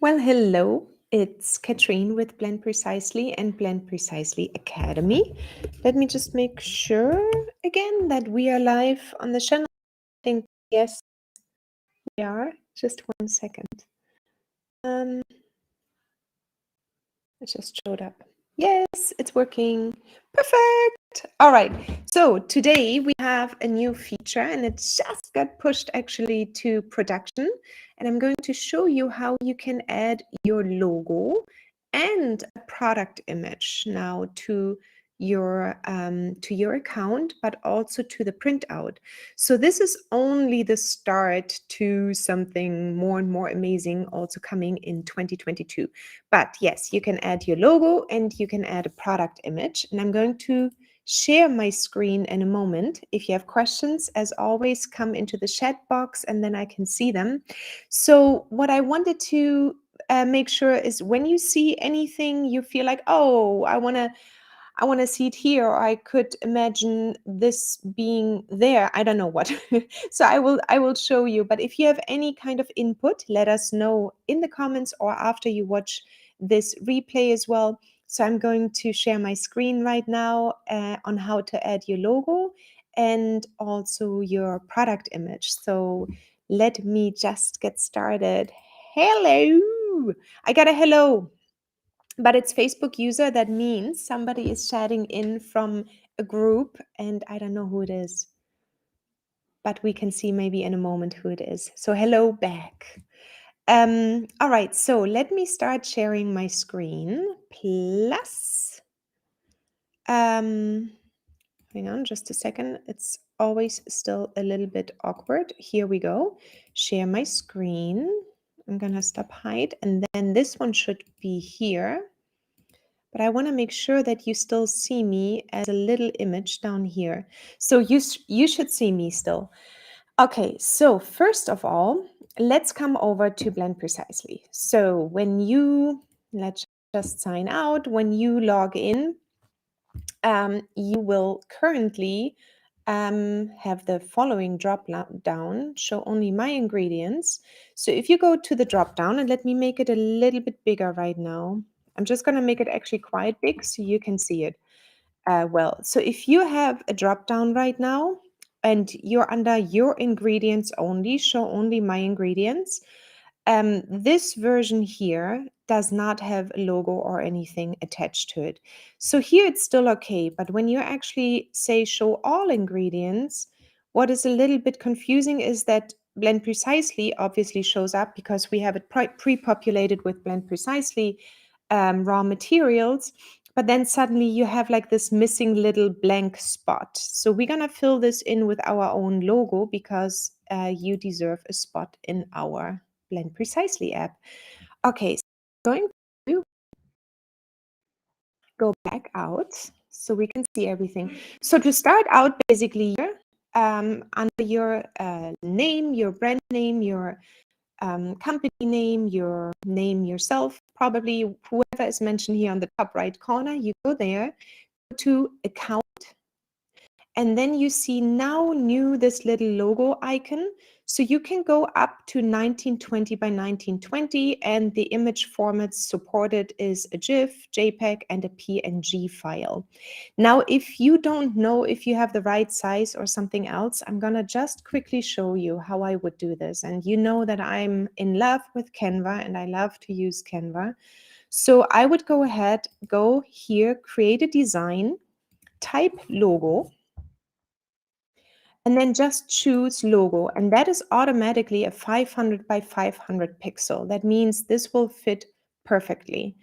Well, hello. It's Katrin with Blend Precisely and Blend Precisely Academy. Let me just make sure again that we are live on the channel. I think yes, we are. Just 1 second. It just showed up. Yes, it's working. Perfect. All right. So today we have a new feature and it just got pushed actually to production. And I'm going to show you how you can add your logo and a product image now to your account, but also to the printout. So this is only the start to something more and more amazing also coming in 2022. But yes, you can add your logo and you can add a product image. And I'm going to share my screen in a moment. If you have questions, as always, come into the chat box and then I can see them. So what I wanted to make sure is when you see anything you feel like, oh, I want to see it here, or I could imagine this being there. I don't know what. So I will show you. But if you have any kind of input, let us know in the comments or after you watch this replay as well. So I'm going to share my screen right now on how to add your logo and also your product image. So let me just get started. Hello. I got a hello. But it's Facebook user. That means somebody is chatting in from a group and I don't know who it is. But we can see maybe in a moment who it is. So hello back. All right, so let me start sharing my screen. Plus, hang on just a second. It's always still a little bit awkward. Here we go. Share my screen. I'm gonna stop hide, and then this one should be here. But I want to make sure that you still see me as a little image down here. So you should see me still. Okay, so first of all, let's come over to Blend Precisely. So when you, let's just sign out, when you log in, you will currently have the following drop down, show only my ingredients. So if you go to the drop down, and let me make it a little bit bigger right now. I'm just going to make it actually quite big so you can see it well. So if you have a drop down right now and you're under your ingredients only, show only my ingredients, this version here does not have a logo or anything attached to it. So here it's still okay, but when you actually say show all ingredients, what is a little bit confusing is that Blend Precisely obviously shows up because we have it pre-populated with Blend Precisely raw materials, but then suddenly you have like this missing little blank spot. So we're gonna fill this in with our own logo because you deserve a spot in our Blend Precisely app. Okay, so I'm going to go back out so we can see everything. So to start out, basically here, under your name, your brand name, your company name yourself, probably whoever is mentioned here on the top right corner, you go there, go to account, and then you see now new this little logo icon. So you can go up to 1920 by 1920, and the image formats supported is a GIF, JPEG, and a PNG file. Now, if you don't know if you have the right size or something else, I'm gonna just quickly show you how I would do this. And you know that I'm in love with Canva and I love to use Canva. So I would go ahead, go here, create a design, type logo, and then just choose logo, and that is automatically a 500 by 500 pixel. That means this will fit perfectly.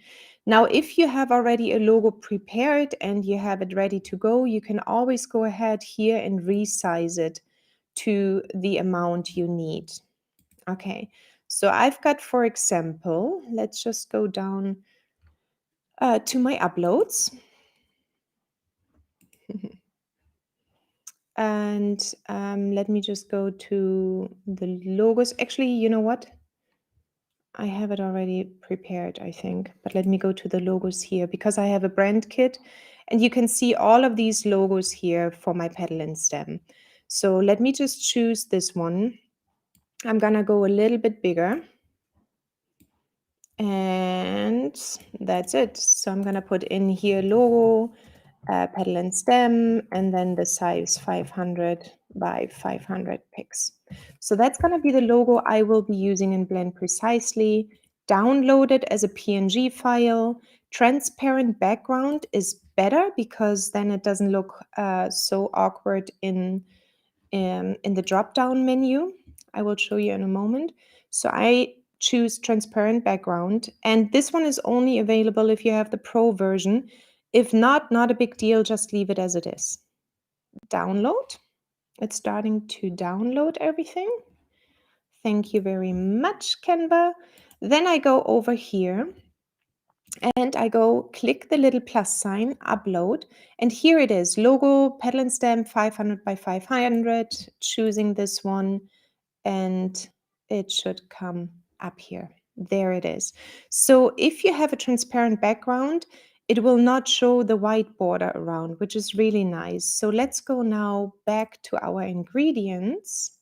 Now, if you have already a logo prepared and you have it ready to go, you can always go ahead here and resize it to the amount you need. Okay, so I've got, for example, let's just go down to my uploads. And let me just go to the logos. Actually, you know what? I have it already prepared, I think. But let me go to the logos here because I have a brand kit. And you can see all of these logos here for my petal and stem. So let me just choose this one. I'm going to go a little bit bigger. And that's it. So I'm going to put in here logo, petal and stem, and then the size 500 by 500 pix. So that's going to be the logo I will be using in Blend Precisely. Download it as a PNG file. Transparent background is better because then it doesn't look so awkward in the drop-down menu. I will show you in a moment. So I choose transparent background, and this one is only available if you have the Pro version. If not, not a big deal, just leave it as it is. Download. It's starting to download everything. Thank you very much, Canva. Then I go over here and I go click the little plus sign, upload, and here it is, logo, petal and stem, 500 by 500, choosing this one, and it should come up here. There it is. So if you have a transparent background, it will not show the white border around, which is really nice. So let's go now back to our ingredients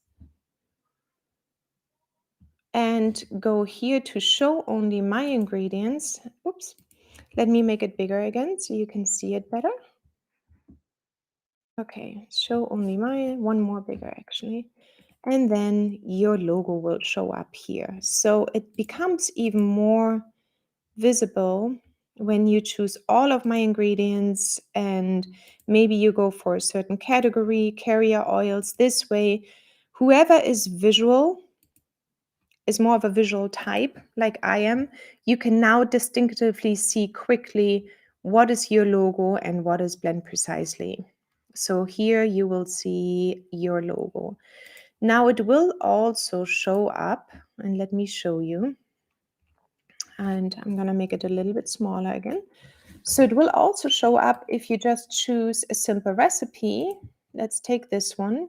and go here to show only my ingredients. Oops. Let me make it bigger again so you can see it better. Okay, show only my, one more bigger actually. And then your logo will show up here. So it becomes even more visible when you choose all of my ingredients and maybe you go for a certain category, carrier oils. This way, whoever is visual, is more of a visual type like I am, you can now distinctively see quickly what is your logo and what is Blend Precisely. So here you will see your logo. Now it will also show up, and let me show you. And I'm going to make it a little bit smaller again. So it will also show up if you just choose a simple recipe. Let's take this one.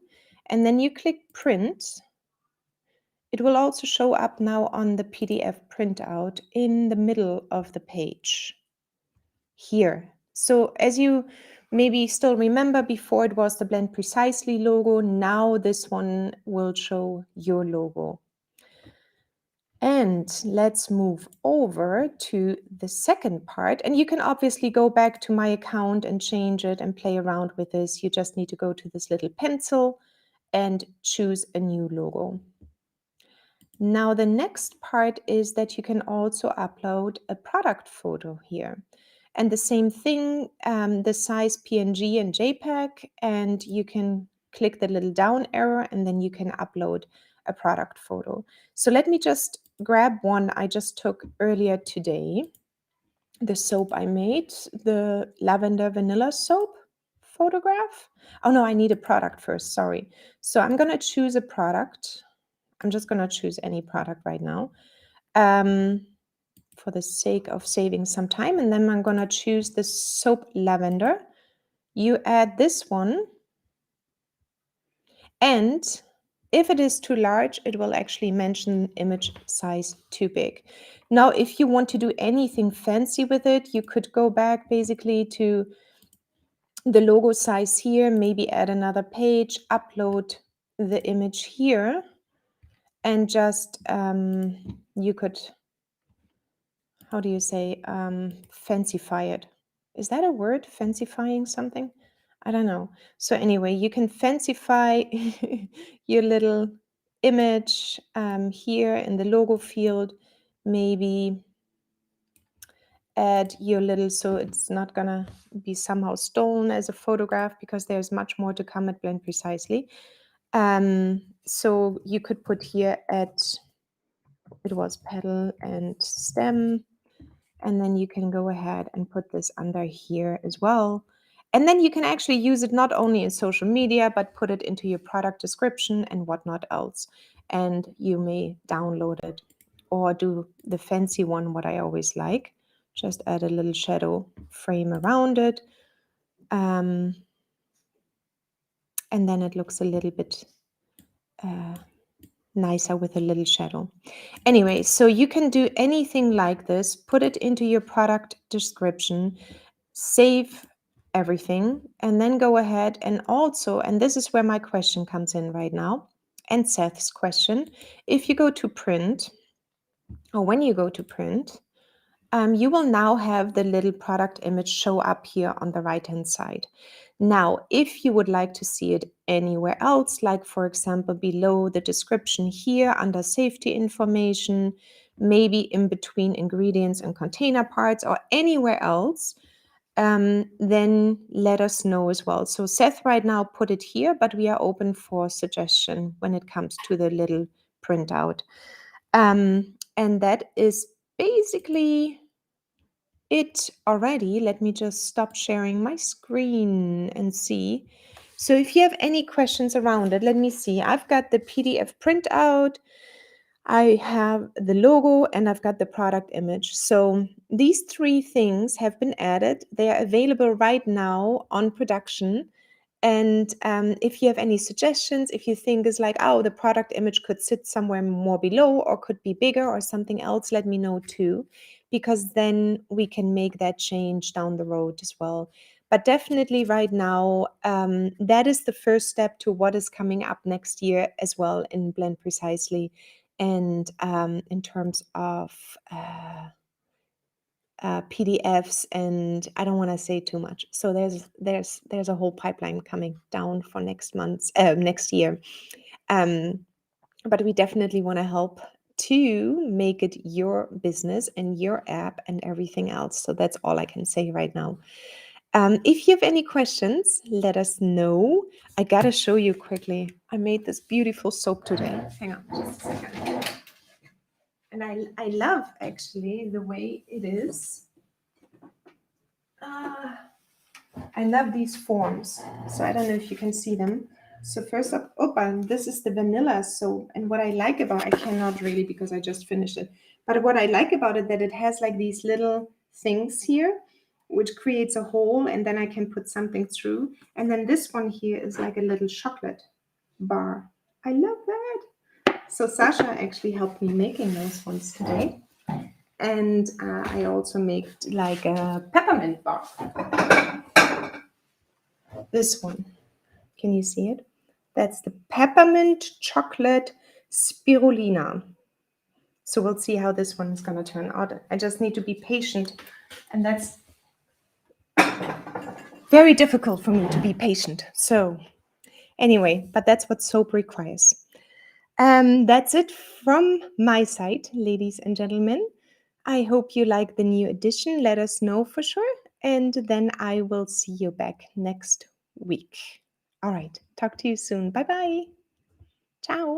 And then you click print. It will also show up now on the PDF printout in the middle of the page here. So as you maybe still remember, before it was the Blend Precisely logo, now this one will show your logo. And let's move over to the second part. And you can obviously go back to my account and change it and play around with this. You just need to go to this little pencil and choose a new logo. Now, the next part is that you can also upload a product photo here. And the same thing, the size PNG and JPEG, and you can click the little down arrow and then you can upload a product photo. So let me just grab one I just took earlier today. The soap I made, the lavender vanilla soap photograph. Oh no, I need a product first, sorry. So I'm gonna choose a product. I'm just going to choose any product right now for the sake of saving some time. And then I'm going to choose the soap lavender. You add this one. And if it is too large, it will actually mention image size too big. Now, if you want to do anything fancy with it, you could go back basically to the logo size here, maybe add another page, upload the image here. And just you could, how do you say, fancify it. Is that a word, fancifying something? I don't know. So anyway, you can fancify your little image here in the logo field, maybe add your little, so it's not gonna be somehow stolen as a photograph because there's much more to come at Blend Precisely. So you could put here at, it was petal and stem, and then you can go ahead and put this under here as well. And then you can actually use it not only in social media, but put it into your product description and whatnot else. And you may download it or do the fancy one, what I always like. Just add a little shadow frame around it. And then it looks a little bit nicer with a little shadow. Anyway, so you can do anything like this, put it into your product description, save everything, and then go ahead and also, and this is where my question comes in right now, and Seth's question, if you go to print, or when you go to print, you will now have the little product image show up here on the right-hand side. Now, if you would like to see it anywhere else, like for example, below the description here under safety information, maybe in between ingredients and container parts or anywhere else, then let us know as well. So Seth right now put it here, but we are open for suggestion when it comes to the little printout. And that is basically it already. Let me just stop sharing my screen and see. So if you have any questions around it, let me see. I've got the PDF printout, I have the logo, and I've got the product image. So these three things have been added. They are available right now on production. And if you have any suggestions, if you think it's like, oh, the product image could sit somewhere more below or could be bigger or something else, let me know too, because then we can make that change down the road as well. But definitely right now, that is the first step to what is coming up next year as well in Blend Precisely. And in terms of PDFs, and I don't want to say too much. So there's a whole pipeline coming down for next year. But we definitely want to help to make it your business and your app and everything else. So that's all I can say right now. If you have any questions, let us know. I gotta show you quickly. I made this beautiful soap today. Hang on just a second. And I love actually the way it is. I love these forms. So I don't know if you can see them. So first up, this is the vanilla soap. And what I like about, I cannot really because I just finished it. But what I like about it, that it has like these little things here, which creates a hole, and then I can put something through. And then this one here is like a little chocolate bar. I love that. So Sasha actually helped me making those ones today. And I also made like a peppermint bar. This one. Can you see it? That's the peppermint chocolate spirulina. So we'll see how this one is going to turn out. I just need to be patient. And that's very difficult for me to be patient. So anyway, but that's what soap requires. That's it from my side, ladies and gentlemen. I hope you like the new edition. Let us know for sure. And then I will see you back next week. All right. Talk to you soon. Bye-bye. Ciao.